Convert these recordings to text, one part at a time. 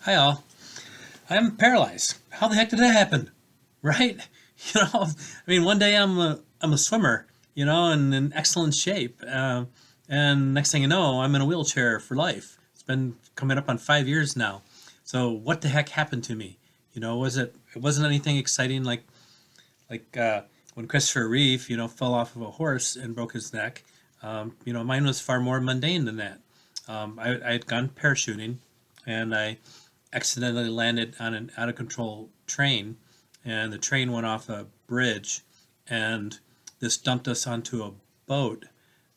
Hi all. I'm paralyzed. How the heck did that happen? Right? One day I'm a swimmer, and in excellent shape, and next thing you know, I'm in a wheelchair for life. It's been coming up on 5 years now. So what the heck happened to me? Was it? It wasn't anything exciting like when Christopher Reeve, fell off of a horse and broke his neck. Mine was far more mundane than that. I had gone parachuting, and I accidentally landed on an out of control train, and the train went off a bridge, and this dumped us onto a boat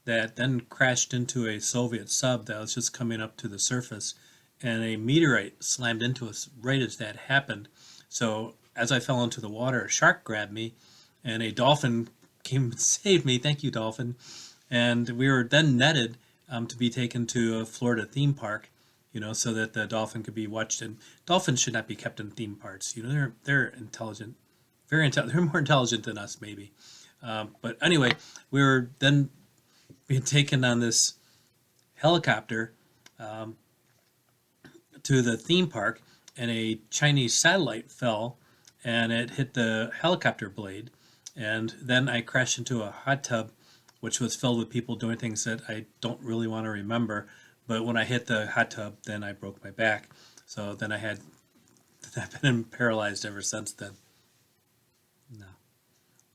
that then crashed into a Soviet sub that was just coming up to the surface, and a meteorite slammed into us right as that happened. So as I fell into the water, a shark grabbed me, and a dolphin came and saved me. Thank you, dolphin. And we were then netted to be taken to a Florida theme park, so that the dolphin could be watched. And dolphins should not be kept in theme parks. They're intelligent, very intelligent. They're more intelligent than us, maybe. But anyway, we were then being taken on this helicopter to the theme park, and a Chinese satellite fell, and it hit the helicopter blade, and then I crashed into a hot tub, which was filled with people doing things that I don't really want to remember. But when I hit the hot tub, then I broke my back. So then I've been paralyzed ever since then.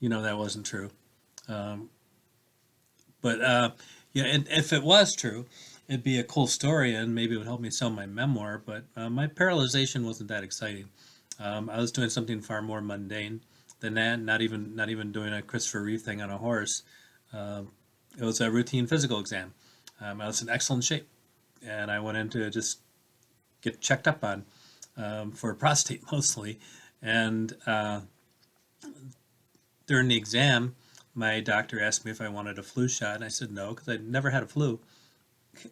No, that wasn't true. Um, but yeah, and if it was true, it'd be a cool story, and maybe it would help me sell my memoir. But my paralyzation wasn't that exciting. I was doing something far more mundane than that. Not even doing a Christopher Reeve thing on a horse. Um, it was a routine physical exam. I was in excellent shape, and I went in to just get checked up on for prostate mostly. And during the exam, my doctor asked me if I wanted a flu shot, and I said no because I'd never had a flu.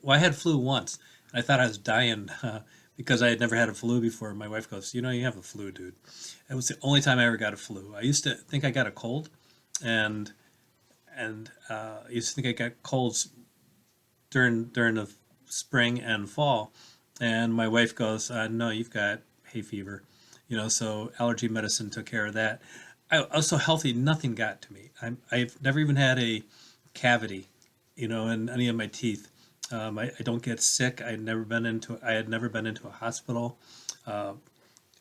Well, I had flu once, and I thought I was dying because I had never had a flu before. My wife goes, "You have a flu, dude." It was the only time I ever got a flu. I used to think I got a cold, and I used to think I got colds during the spring and fall. And my wife goes, "No, you've got hay fever." So allergy medicine took care of that. I was so healthy, nothing got to me. I've never even had a cavity, in any of my teeth. I don't get sick. I had never been into a hospital. Uh,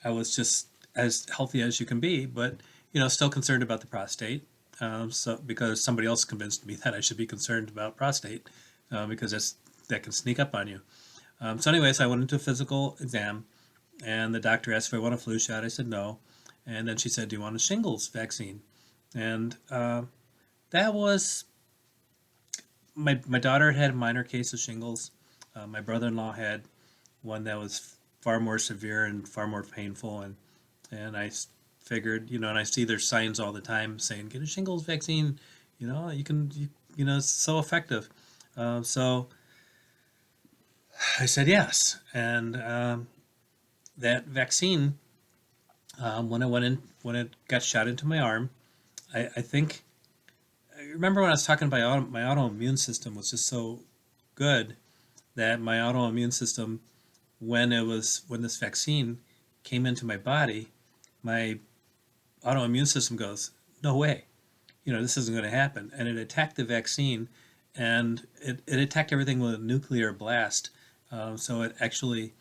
I was just as healthy as you can be, but still concerned about the prostate. So because somebody else convinced me that I should be concerned about prostate, because that can sneak up on you. So anyways, I went into a physical exam, and the doctor asked if I want a flu shot. I said no, and then she said, "Do you want a shingles vaccine?" And that was my daughter had a minor case of shingles. My brother-in-law had one that was far more severe and far more painful, and I figured, and I see their signs all the time saying, "Get a shingles vaccine." You can, it's so effective. So I said yes, and that vaccine, when it got shot into my arm, I think I remember when I was talking about my autoimmune system was just so good that my autoimmune system, when this vaccine came into my body, my autoimmune system goes, "No way, this isn't going to happen," and it attacked the vaccine, and it attacked everything with a nuclear blast. So it actually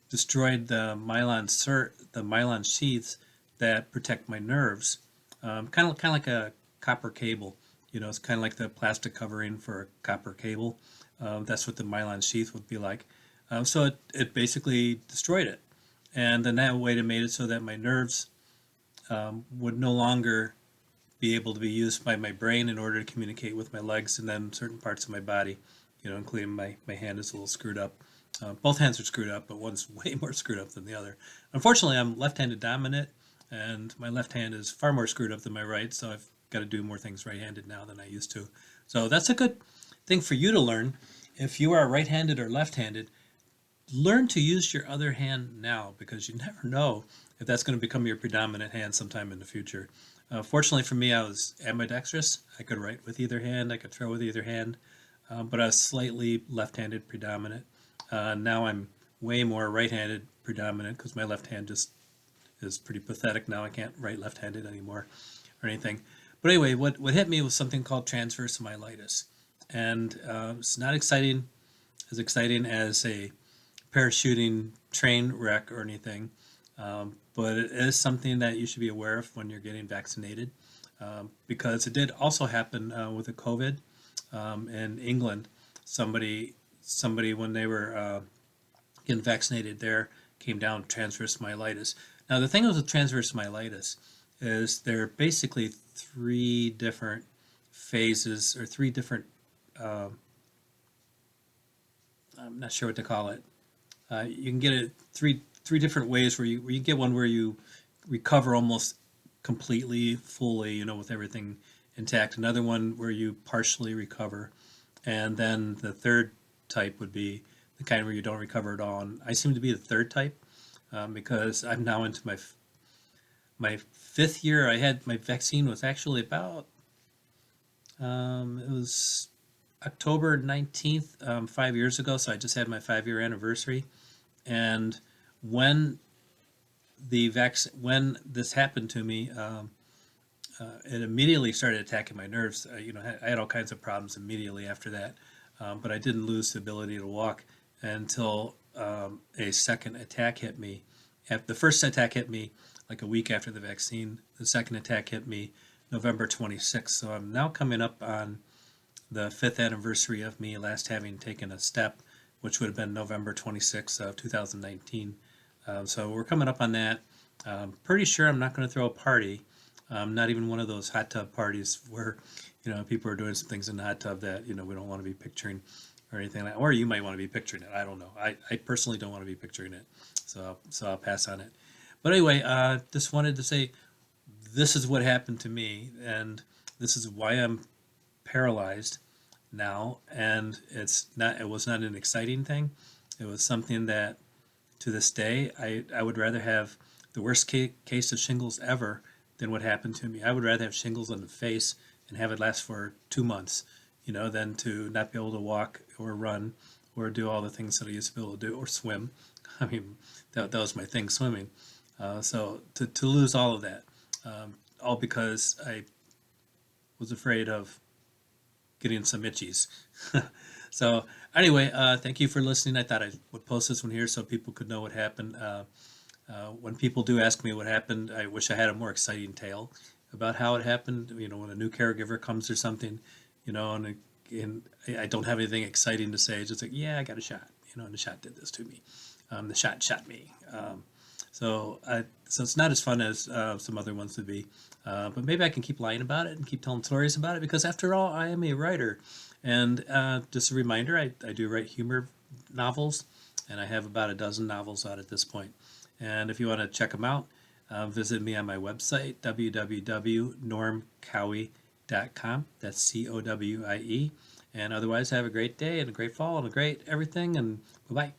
destroyed the myelin sheaths that protect my nerves. Kind of like a copper cable. It's kind of like the plastic covering for a copper cable. That's what the myelin sheath would be like. So it basically destroyed it, and then that way it made it so that my nerves would no longer be able to be used by my brain in order to communicate with my legs and then certain parts of my body, including my hand is a little screwed up. Both hands are screwed up, but one's way more screwed up than the other. Unfortunately, I'm left-handed dominant, and my left hand is far more screwed up than my right, so I've got to do more things right-handed now than I used to. So that's a good thing for you to learn. If you are right-handed or left-handed, learn to use your other hand now, because you never know if that's going to become your predominant hand sometime in the future. Fortunately for me, I was ambidextrous. I could write with either hand, I could throw with either hand, but I was slightly left-handed predominant. Now I'm way more right-handed predominant because my left hand just is pretty pathetic now. I can't write left-handed anymore or anything. But anyway, what hit me was something called transverse myelitis, and it's not as exciting as a parachuting train wreck or anything, but it is something that you should be aware of when you're getting vaccinated, because it did also happen with the COVID in England. Somebody when they were getting vaccinated there came down with transverse myelitis. Now the thing with transverse myelitis is there are basically three different phases or three different I'm not sure what to call it. You can get it three different ways where you get one where you recover almost completely, fully, with everything intact. Another one where you partially recover, and then the third type would be the kind where you don't recover at all. And I seem to be the third type because I'm now into my fifth year. I had my vaccine was actually about it was October 19th, 5 years ago. So I just had my 5-year anniversary. And when when this happened to me, it immediately started attacking my nerves. I had all kinds of problems immediately after that, but I didn't lose the ability to walk until a second attack hit me. The first attack hit me like a week after the vaccine. The second attack hit me November 26th. So I'm now coming up on the 5th anniversary of me last having taken a step, which would have been November 26th of 2019. So we're coming up on that. Pretty sure I'm not going to throw a party. Not even one of those hot tub parties where, people are doing some things in the hot tub that, we don't want to be picturing or anything like that. Or you might want to be picturing it. I don't know. I personally don't want to be picturing it. So I'll pass on it. But anyway, just wanted to say this is what happened to me, and this is why I'm paralyzed now. And it was not an exciting thing. It was something that to this day, I would rather have the worst case of shingles ever than what happened to me. I would rather have shingles on the face and have it last for 2 months, than to not be able to walk or run or do all the things that I used to be able to do, or swim. I mean, that was my thing, swimming. So to lose all of that, all because I was afraid of getting some itchies. So anyway, thank you for listening. I thought I would post this one here so people could know what happened. When people do ask me what happened, I wish I had a more exciting tale about how it happened. When a new caregiver comes or something, and I don't have anything exciting to say. It's just like, yeah, I got a shot, and the shot did this to me. The shot shot me. So it's not as fun as some other ones would be. But maybe I can keep lying about it and keep telling stories about it, because after all, I am a writer. And just a reminder, I do write humor novels, and I have about a dozen novels out at this point. And if you want to check them out, visit me on my website, www.normcowie.com. That's COWIE. And otherwise, have a great day and a great fall and a great everything, and bye-bye.